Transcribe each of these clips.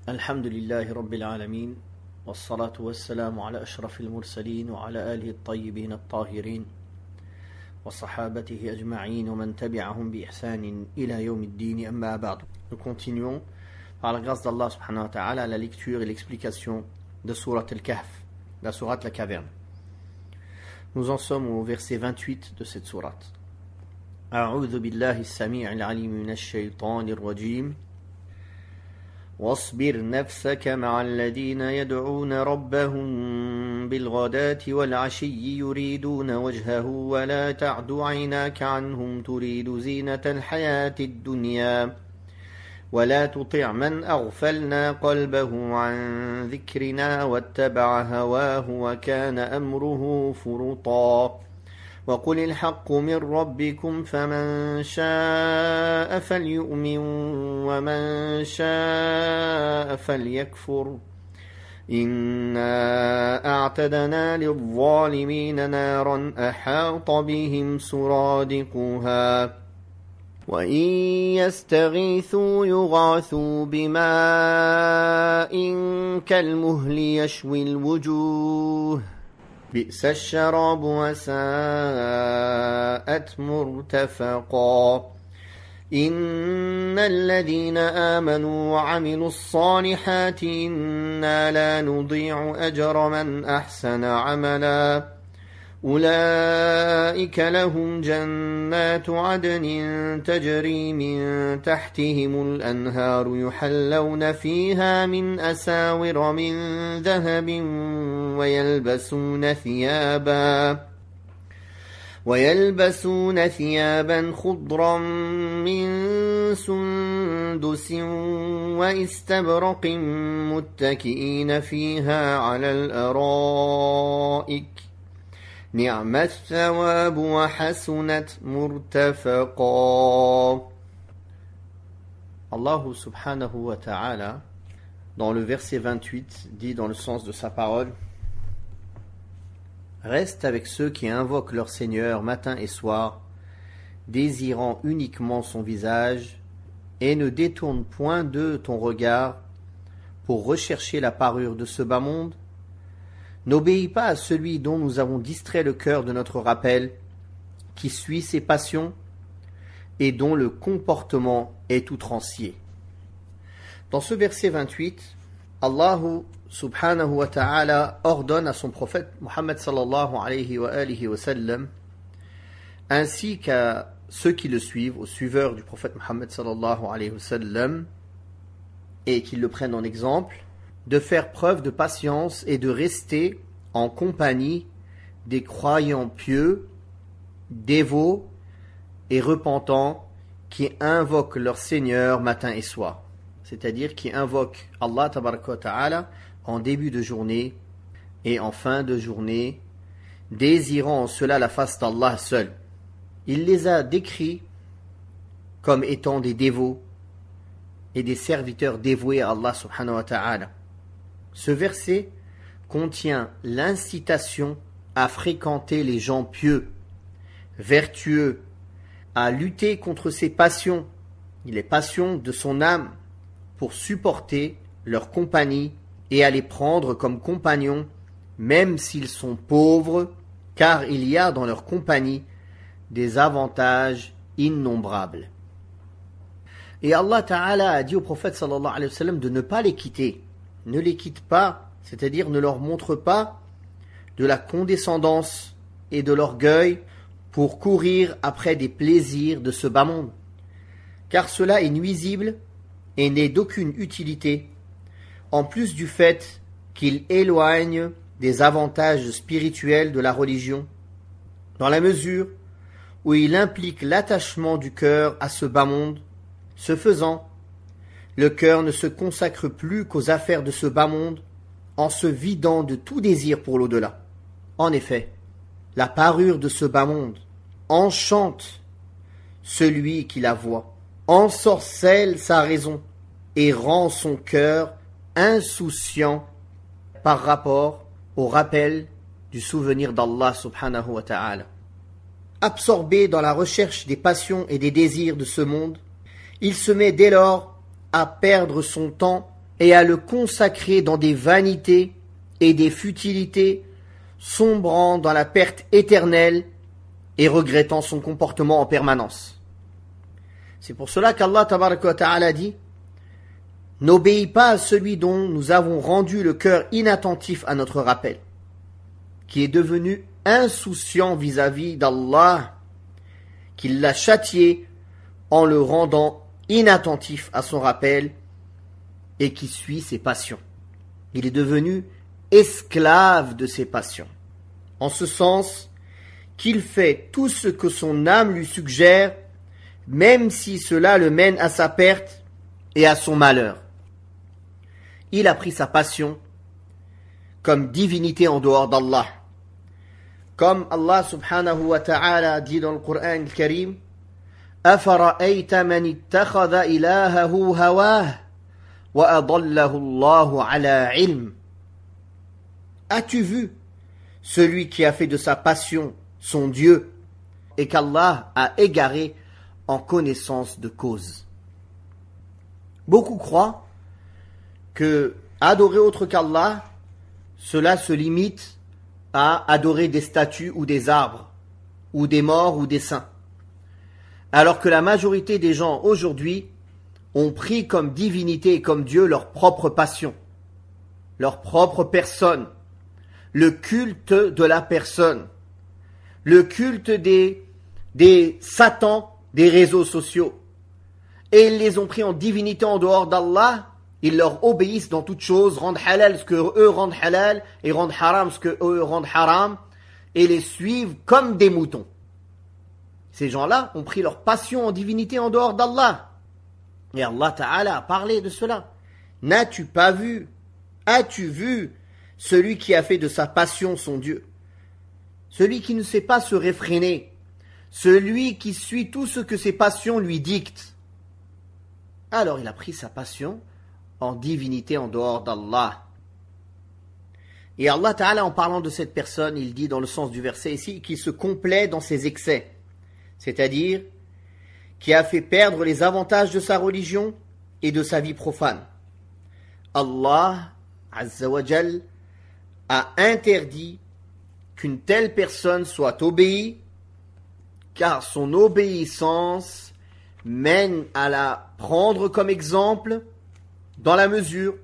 الحمد لله رب العالمين والصلاة والسلام على أشرف المرسلين وعلى آله الطيبين الطاهرين وصحابته أجمعين ومن تبعهم بإحسان إلى يوم الدين أما بعد. Nous continuons par la grâce d'Allah subhanahu wa ta'ala la lecture et l'explication de Surat al-Kahf, la Surat la caverne. Nous en sommes au verset 28 de cette Surat. أعوذ بالله السميع العليم من الشيطان الرجيم واصبر نفسك مع الذين يدعون ربهم بالغداة والعشي يريدون وجهه ولا تعد عيناك عنهم تريد زينة الحياة الدنيا ولا تطع من أغفلنا قلبه عن ذكرنا واتبع هواه وكان أمره فرطا وقل الحق من ربكم فمن شاء فليؤمن ومن شاء فليكفر إنا أعتدنا للظالمين نارا أحاط بهم سرادقها وإن يستغيثوا يغاثوا بماء كالمهل يشوي الوجوه بئس الشراب وساءت مرتفقا إن الذين آمنوا وعملوا الصالحات إنا لا نضيع أجر من أحسن عملا أولئك لهم جنات عدن تجري من تحتهم الأنهار يحلون فيها من أساور من ذهب ويلبسون ثيابا خضرا من سندس واستبرق متكئين فيها على الأرائك نعم الثواب وحسنت مرتفقا. Allah subhanahu wa ta'ala, dans le verset 28, dit dans le sens de sa parole: Reste avec ceux qui invoquent leur Seigneur matin et soir, désirant uniquement son visage, et ne détourne point de ton regard pour rechercher la parure de ce bas monde. N'obéis pas à celui dont nous avons distrait le cœur de notre rappel, qui suit ses passions et dont le comportement est outrancier. Dans ce verset 28, Allah subhanahu wa ta'ala ordonne à son prophète Muhammad sallallahu alayhi wa sallam, ainsi qu'à ceux qui le suivent, aux suiveurs du prophète Muhammad sallallahu alayhi wa sallam, et qui le prennent en exemple, de faire preuve de patience et de rester en compagnie des croyants pieux, dévots et repentants qui invoquent leur Seigneur matin et soir. C'est-à-dire qui invoquent Allah tabaraka wa ta'ala en début de journée et en fin de journée, désirant en cela la face d'Allah seul. Il les a décrits comme étant des dévots et des serviteurs dévoués à Allah subhanahu wa ta'ala. Ce verset contient l'incitation à fréquenter les gens pieux, vertueux, à lutter contre ses passions, les passions de son âme, pour supporter leur compagnie et à les prendre comme compagnons, même s'ils sont pauvres, car il y a dans leur compagnie des avantages innombrables. Et Allah Ta'ala a dit au prophète sallallahu alayhi wa sallam de ne pas les quitter. Ne les quitte pas, c'est-à-dire ne leur montre pas de la condescendance et de l'orgueil pour courir après des plaisirs de ce bas monde, car cela est nuisible et n'est d'aucune utilité, en plus du fait qu'il éloigne des avantages spirituels de la religion, dans la mesure où il implique l'attachement du cœur à ce bas monde. Ce faisant, le cœur ne se consacre plus qu'aux affaires de ce bas monde, en se vidant de tout désir pour l'au-delà. En effet, la parure de ce bas monde enchante celui qui la voit, ensorcelle sa raison et rend son cœur insouciant par rapport au rappel du souvenir d'Allah subhanahu wa ta'ala. Absorbé dans la recherche des passions et des désirs de ce monde, il se met dès lors à perdre son temps et à le consacrer dans des vanités et des futilités, sombrant dans la perte éternelle et regrettant son comportement en permanence. C'est pour cela qu'Allah tabaraka wa ta'ala dit: n'obéis pas à celui dont nous avons rendu le cœur inattentif à notre rappel, qui est devenu insouciant vis-à-vis d'Allah, qu'il l'a châtié en le rendant inattentif à son rappel et qui suit ses passions. Il est devenu esclave de ses passions, en ce sens qu'il fait tout ce que son âme lui suggère, même si cela le mène à sa perte et à son malheur. Il a pris sa passion comme divinité en dehors d'Allah. Comme Allah subhanahu wa ta'ala dit dans le Coran al-Karim: أَفَرَأَيْتَ مَنِ اتَّخَذَ إِلَهَهُ هَوَاهُ وَأَضَلَّهُ اللَّهُ عَلَى عِلْمٍ. As-tu vu celui qui a fait de sa passion son Dieu et qu'Allah a égaré en connaissance de cause? Beaucoup croient que adorer autre qu'Allah, cela se limite à adorer des statues ou des arbres, ou des morts ou des saints. Alors que la majorité des gens aujourd'hui ont pris comme divinité et comme Dieu leur propre passion, leur propre personne, le culte de la personne, le culte des satans des réseaux sociaux. Et ils les ont pris en divinité en dehors d'Allah. Ils leur obéissent dans toutes choses, rendent halal ce que eux rendent halal et rendent haram ce que eux rendent haram, et les suivent comme des moutons. Ces gens-là ont pris leur passion en divinité en dehors d'Allah. Et Allah Ta'ala a parlé de cela. N'as-tu pas vu, as-tu vu celui qui a fait de sa passion son Dieu? Celui qui ne sait pas se réfréner, celui qui suit tout ce que ses passions lui dictent. Alors il a pris sa passion en divinité en dehors d'Allah. Et Allah Ta'ala, en parlant de cette personne, il dit dans le sens du verset ici, qu'il se complaît dans ses excès, c'est-à-dire qui a fait perdre les avantages de sa religion et de sa vie profane. Allah Azza wa Jal a interdit qu'une telle personne soit obéie, car son obéissance mène à la prendre comme exemple dans la mesure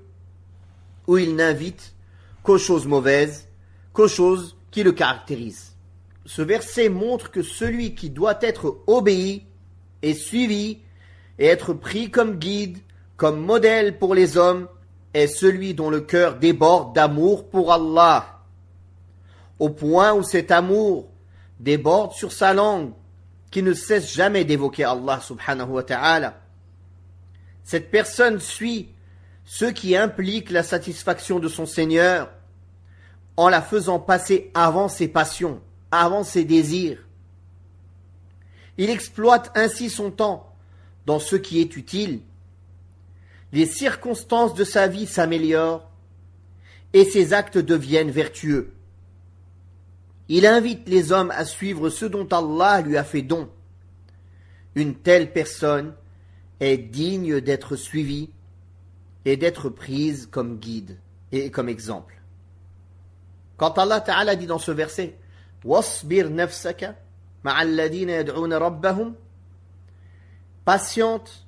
où il n'invite qu'aux choses mauvaises, qu'aux choses qui le caractérisent. Ce verset montre que celui qui doit être obéi et suivi et être pris comme guide, comme modèle pour les hommes, est celui dont le cœur déborde d'amour pour Allah, au point où cet amour déborde sur sa langue, qui ne cesse jamais d'évoquer Allah subhanahu wa ta'ala. Cette personne suit ce qui implique la satisfaction de son Seigneur en la faisant passer avant ses passions, avant ses désirs. Il exploite ainsi son temps dans ce qui est utile. Les circonstances de sa vie s'améliorent et ses actes deviennent vertueux. Il invite les hommes à suivre ce dont Allah lui a fait don. Une telle personne est digne d'être suivie et d'être prise comme guide et comme exemple. Quand Allah Ta'ala dit dans ce verset « Wasbir nafsaka ma'alladina yad'una rabbahum » patiente,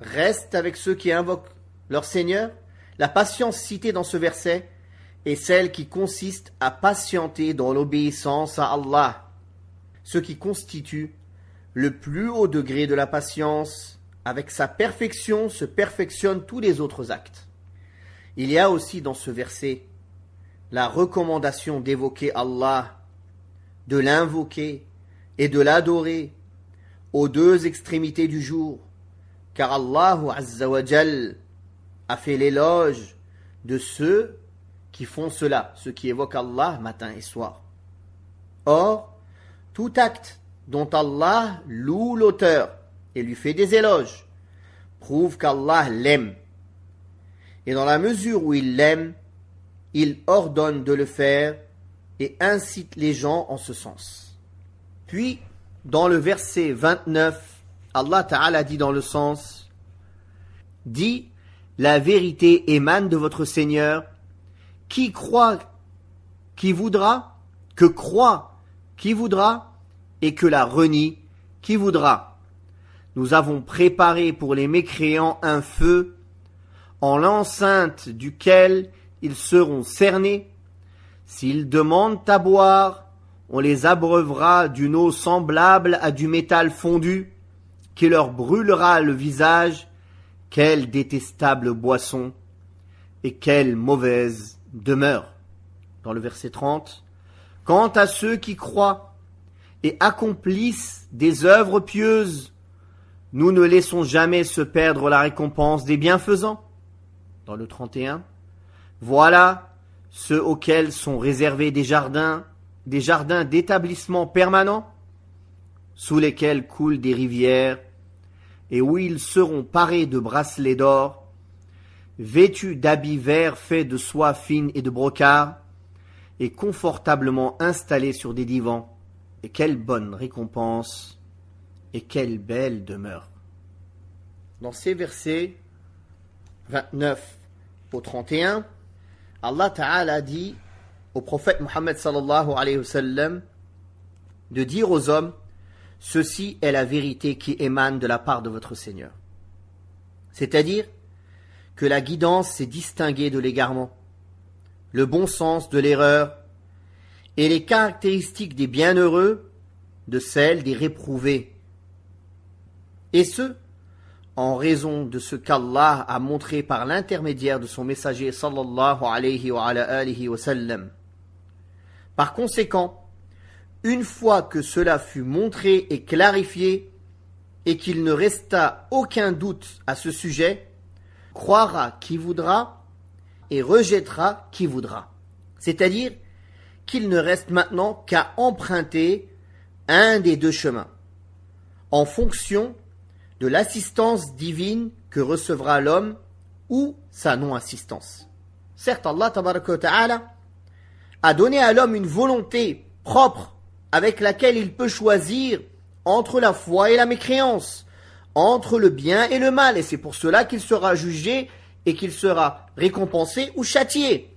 reste avec ceux qui invoquent leur Seigneur. La patience citée dans ce verset est celle qui consiste à patienter dans l'obéissance à Allah, ce qui constitue le plus haut degré de la patience. Avec sa perfection se perfectionnent tous les autres actes. Il y a aussi dans ce verset la recommandation d'évoquer Allah, de l'invoquer et de l'adorer aux deux extrémités du jour, car Allah Azza wa Jal a fait l'éloge de ceux qui font cela, ceux qui évoquent Allah matin et soir. Or, tout acte dont Allah loue l'auteur et lui fait des éloges prouve qu'Allah l'aime. Et dans la mesure où il l'aime, il ordonne de le faire et incite les gens en ce sens. Puis, dans le verset 29, Allah Ta'ala dit dans le sens « Dis, la vérité émane de votre Seigneur. Qui croit, qui voudra, que croit, qui voudra, et que la renie, qui voudra. Nous avons préparé pour les mécréants un feu, en l'enceinte duquel ils seront cernés. S'ils demandent à boire, on les abreuvera d'une eau semblable à du métal fondu, qui leur brûlera le visage. Quelle détestable boisson et quelle mauvaise demeure. Dans le verset 30, quant à ceux qui croient et accomplissent des œuvres pieuses, nous ne laissons jamais se perdre la récompense des bienfaisants. Dans le 31, voilà ceux auxquels sont réservés des jardins d'établissement permanent, sous lesquels coulent des rivières, et où ils seront parés de bracelets d'or, vêtus d'habits verts faits de soie fine et de brocart, et confortablement installés sur des divans. Et quelle bonne récompense, et quelle belle demeure. Dans ces versets 29 au 31, Allah Ta'ala dit au prophète Muhammad sallallahu alayhi wa sallam de dire aux hommes: ceci est la vérité qui émane de la part de votre Seigneur. C'est-à-dire que la guidance s'est distinguée de l'égarement, le bon sens de l'erreur, et les caractéristiques des bienheureux de celles des réprouvés. Et ce, en raison de ce qu'Allah a montré par l'intermédiaire de son messager sallallahu alayhi wa sallam. Par conséquent, une fois que cela fut montré et clarifié, et qu'il ne resta aucun doute à ce sujet, croira qui voudra et rejettera qui voudra. C'est-à-dire qu'il ne reste maintenant qu'à emprunter un des deux chemins, en fonction de l'assistance divine que recevra l'homme ou sa non-assistance. Certes, Allah tabaraka wa ta'ala a donné à l'homme une volonté propre avec laquelle il peut choisir entre la foi et la mécréance, entre le bien et le mal, et c'est pour cela qu'il sera jugé et qu'il sera récompensé ou châtié.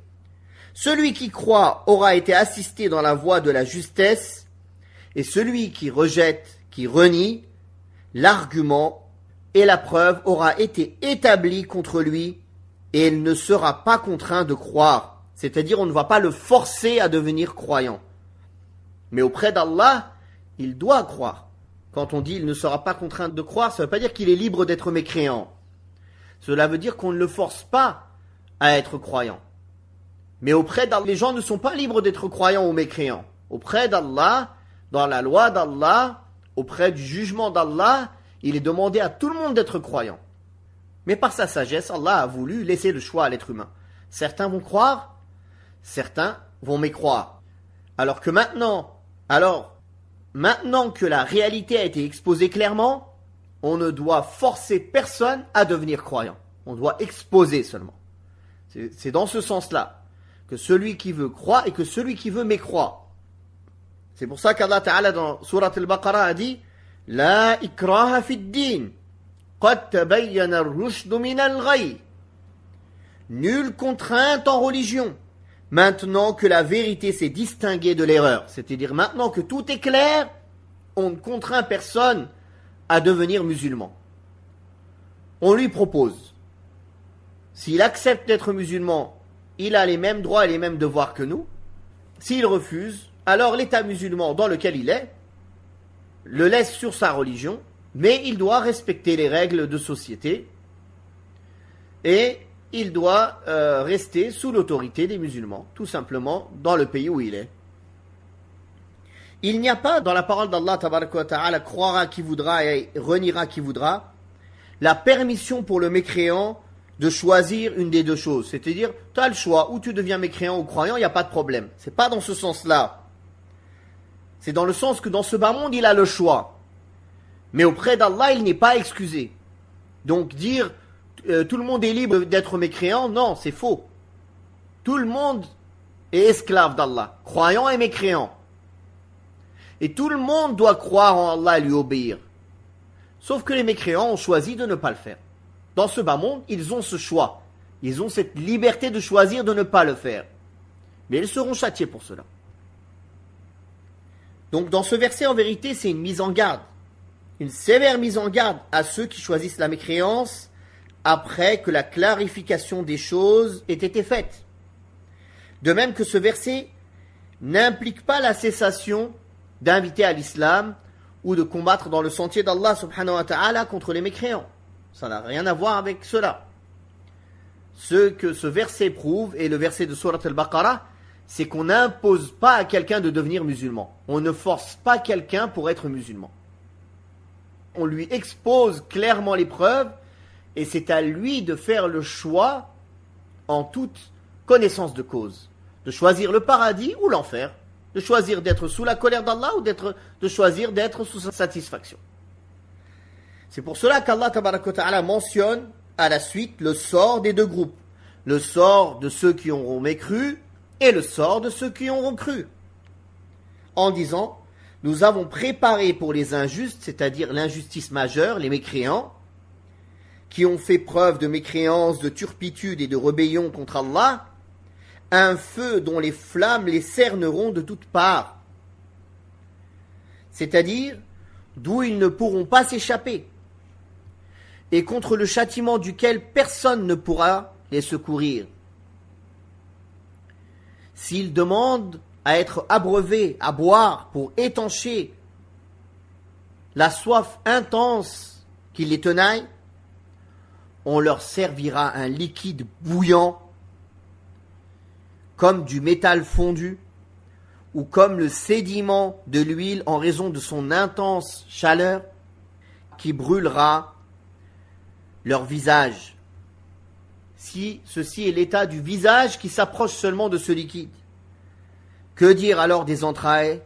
Celui qui croit aura été assisté dans la voie de la justesse, et celui qui rejette, qui renie, l'argument et la preuve aura été établi contre lui, et il ne sera pas contraint de croire. C'est-à-dire, on ne va pas le forcer à devenir croyant. Mais auprès d'Allah, il doit croire. Quand on dit il ne sera pas contraint de croire, ça ne veut pas dire qu'il est libre d'être mécréant. Cela veut dire qu'on ne le force pas à être croyant. Mais auprès d'Allah, les gens ne sont pas libres d'être croyants ou mécréants. Auprès d'Allah, dans la loi d'Allah, auprès du jugement d'Allah, il est demandé à tout le monde d'être croyant. Mais par sa sagesse, Allah a voulu laisser le choix à l'être humain. Certains vont croire, certains vont mécroire. Alors maintenant que la réalité a été exposée clairement, on ne doit forcer personne à devenir croyant. On doit exposer seulement. C'est dans ce sens-là que celui qui veut croit et que celui qui veut mécroit. C'est pour ça qu'Allah Ta'ala dans Surat Al-Baqarah a dit « La ikraha fid din, qad tabayyana ar-rushdu min al-ghayy » Nulle contrainte en religion, maintenant que la vérité s'est distinguée de l'erreur. C'est-à-dire maintenant que tout est clair, on ne contraint personne à devenir musulman. On lui propose. S'il accepte d'être musulman, il a les mêmes droits et les mêmes devoirs que nous. S'il refuse, alors l'État musulman dans lequel il est le laisse sur sa religion, mais il doit respecter les règles de société et il doit rester sous l'autorité des musulmans, tout simplement dans le pays où il est. Il n'y a pas dans la parole d'Allah tabaraka wa ta'ala croira qui voudra et reniera qui voudra la permission pour le mécréant de choisir une des deux choses. C'est-à-dire, tu as le choix, ou tu deviens mécréant ou croyant, il n'y a pas de problème. C'est pas dans ce sens-là. C'est dans le sens que dans ce bas monde, il a le choix. Mais auprès d'Allah, il n'est pas excusé. Donc dire tout le monde est libre d'être mécréant, non, c'est faux. Tout le monde est esclave d'Allah, croyant et mécréant. Et tout le monde doit croire en Allah et lui obéir. Sauf que les mécréants ont choisi de ne pas le faire. dans ce bas monde, ils ont ce choix. Ils ont cette liberté de choisir de ne pas le faire. Mais ils seront châtiés pour cela. Donc dans ce verset, en vérité, c'est une mise en garde. Une sévère mise en garde à ceux qui choisissent la mécréance après que la clarification des choses ait été faite. De même que ce verset n'implique pas la cessation d'inviter à l'islam ou de combattre dans le sentier d'Allah subhanahu wa ta'ala contre les mécréants. Ça n'a rien à voir avec cela. Ce que ce verset prouve, et le verset de Surat al-Baqarah, c'est qu'on n'impose pas à quelqu'un de devenir musulman. On ne force pas quelqu'un pour être musulman. On lui expose clairement les preuves, et c'est à lui de faire le choix en toute connaissance de cause. De choisir le paradis ou l'enfer. De choisir d'être sous la colère d'Allah ou de choisir d'être sous sa satisfaction. C'est pour cela qu'Allah tabaraka wa ta'ala mentionne à la suite le sort des deux groupes. Le sort de ceux qui auront mécru et le sort de ceux qui auront cru. En disant, nous avons préparé pour les injustes, c'est-à-dire l'injustice majeure, les mécréants, qui ont fait preuve de mécréance, de turpitude et de rébellion contre Allah, un feu dont les flammes les cerneront de toutes parts. C'est-à-dire, d'où ils ne pourront pas s'échapper, et contre le châtiment duquel personne ne pourra les secourir. S'ils demandent à être abreuvés, à boire pour étancher la soif intense qui les tenaille, on leur servira un liquide bouillant comme du métal fondu ou comme le sédiment de l'huile en raison de son intense chaleur qui brûlera leur visage. Si ceci est l'état du visage qui s'approche seulement de ce liquide, que dire alors des entrailles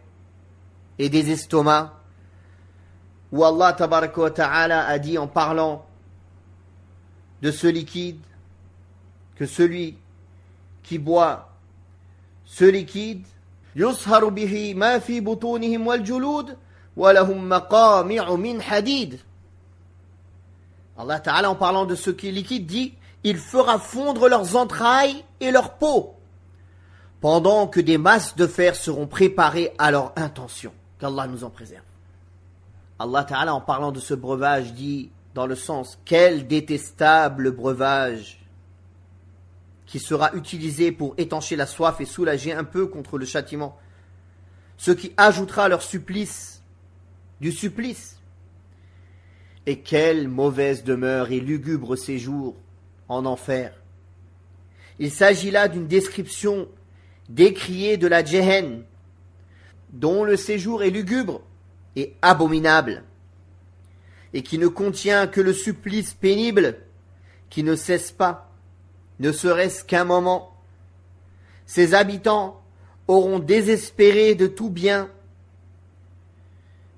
et des estomacs où Allah tabaraka wa ta'ala a dit en parlant de ce liquide que celui qui boit ce liquide yusharu bihi ma fi butunihim wal julud wa lahum maqami'u min hadid. Allah Ta'ala, en parlant de ce qui est liquide, dit « Il fera fondre leurs entrailles et leur peau, pendant que des masses de fer seront préparées à leur intention. » Qu'Allah nous en préserve. Allah Ta'ala, en parlant de ce breuvage, dit dans le sens « Quel détestable breuvage qui sera utilisé pour étancher la soif et soulager un peu contre le châtiment, ce qui ajoutera leur supplice, du supplice. Et quelle mauvaise demeure et lugubre séjour en enfer. Il s'agit là d'une description décriée de la Jehen, dont le séjour est lugubre et abominable, et qui ne contient que le supplice pénible, qui ne cesse pas, ne serait-ce qu'un moment. Ses habitants auront désespéré de tout bien,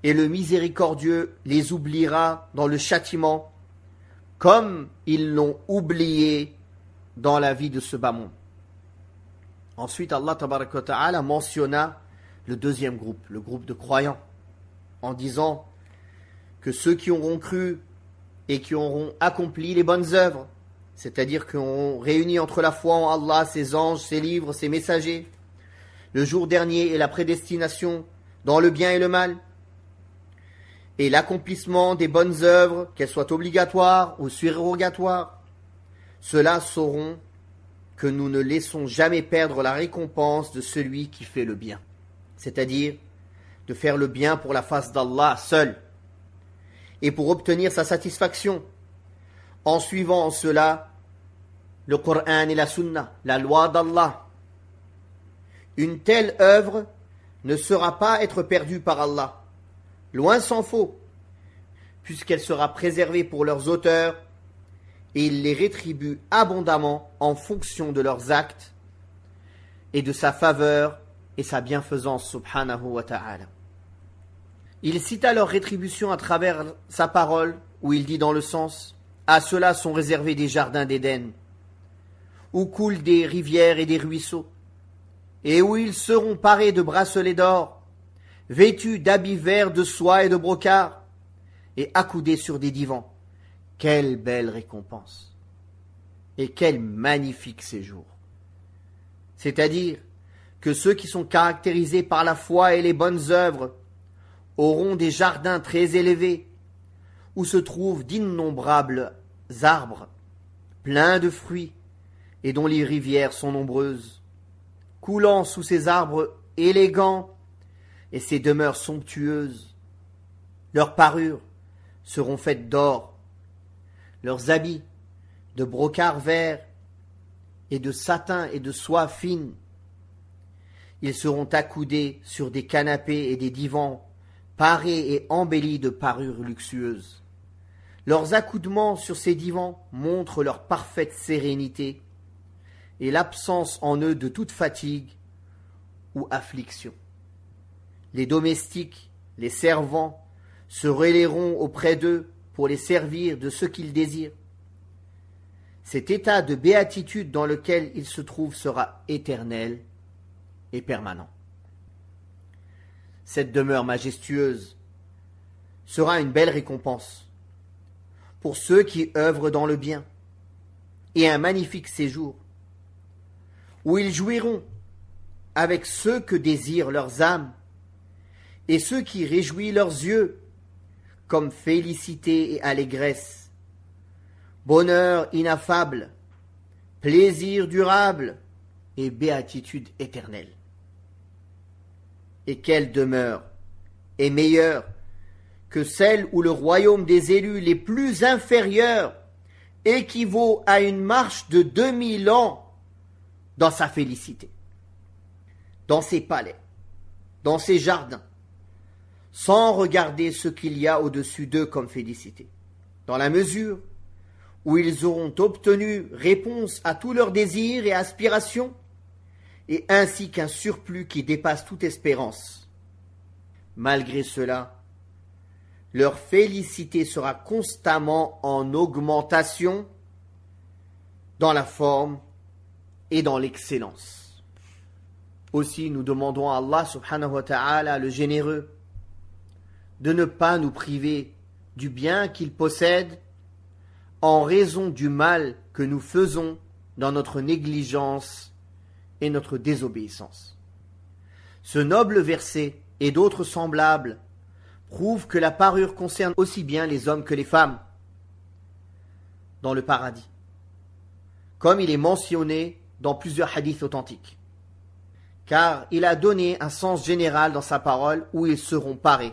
et le miséricordieux les oubliera dans le châtiment, comme ils l'ont oublié dans la vie de ce bas monde. Ensuite, Allah tabaraka wa ta'ala mentionna le deuxième groupe, le groupe de croyants, en disant que ceux qui auront cru et qui auront accompli les bonnes œuvres, c'est-à-dire qui auront réuni entre la foi en Allah, ses anges, ses livres, ses messagers, le jour dernier et la prédestination dans le bien et le mal, et l'accomplissement des bonnes œuvres, qu'elles soient obligatoires ou surrogatoires, ceux-là sauront que nous ne laissons jamais perdre la récompense de celui qui fait le bien. C'est-à-dire de faire le bien pour la face d'Allah seul et pour obtenir sa satisfaction en suivant en cela le Coran et la Sunna, la loi d'Allah. Une telle œuvre ne sera pas être perdue par Allah. Loin s'en faut, puisqu'elle sera préservée pour leurs auteurs et il les rétribue abondamment en fonction de leurs actes et de sa faveur et sa bienfaisance subhanahu wa ta'ala. Il cita leur rétribution à travers sa parole où il dit dans le sens « À ceux-là sont réservés des jardins d'Éden, où coulent des rivières et des ruisseaux, et où ils seront parés de bracelets d'or, vêtus d'habits verts de soie et de brocart, et accoudés sur des divans. quelle belle récompense et quel magnifique séjour. C'est-à-dire que ceux qui sont caractérisés par la foi et les bonnes œuvres auront des jardins très élevés où se trouvent d'innombrables arbres pleins de fruits et dont les rivières sont nombreuses, coulant sous ces arbres élégants et ces demeures somptueuses. Leurs parures seront faites d'or, leurs habits de brocart vert et de satin et de soie fine. Ils seront accoudés sur des canapés et des divans parés et embellis de parures luxueuses. Leurs accoudements sur ces divans montrent leur parfaite sérénité et l'absence en eux de toute fatigue ou affliction. Les domestiques, les servants, se relayeront auprès d'eux pour les servir de ce qu'ils désirent. Cet état de béatitude dans lequel ils se trouvent sera éternel et permanent. Cette demeure majestueuse sera une belle récompense pour ceux qui œuvrent dans le bien et un magnifique séjour où ils jouiront avec ceux que désirent leurs âmes et ceux qui réjouissent leurs yeux, comme félicité et allégresse, bonheur ineffable, plaisir durable et béatitude éternelle. Et quelle demeure est meilleure que celle où le royaume des élus les plus inférieurs équivaut à une marche de 2000 ans dans sa félicité, dans ses palais, dans ses jardins, sans regarder ce qu'il y a au-dessus d'eux comme félicité, dans la mesure où ils auront obtenu réponse à tous leurs désirs et aspirations, et ainsi qu'un surplus qui dépasse toute espérance. Malgré cela, leur félicité sera constamment en augmentation dans la forme et dans l'excellence. Aussi, nous demandons à Allah subhanahu wa ta'ala, le généreux, de ne pas nous priver du bien qu'il possède en raison du mal que nous faisons dans notre négligence et notre désobéissance. Ce noble verset et d'autres semblables prouvent que la parure concerne aussi bien les hommes que les femmes dans le paradis, comme il est mentionné dans plusieurs hadiths authentiques, car il a donné un sens général dans sa parole où ils seront parés